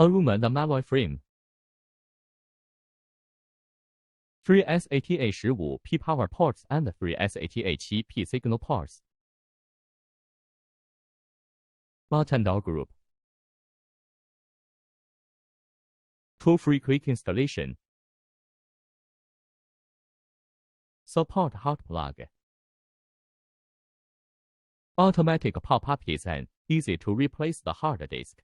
Aruman the Malloy Frame 3 SATA 15 P Power Ports and 3 SATA 7 P Signal Ports. Martindale Group. Toll-free quick installation. Support hot plug. Automatic pop-up design, easy to replace the hard disk.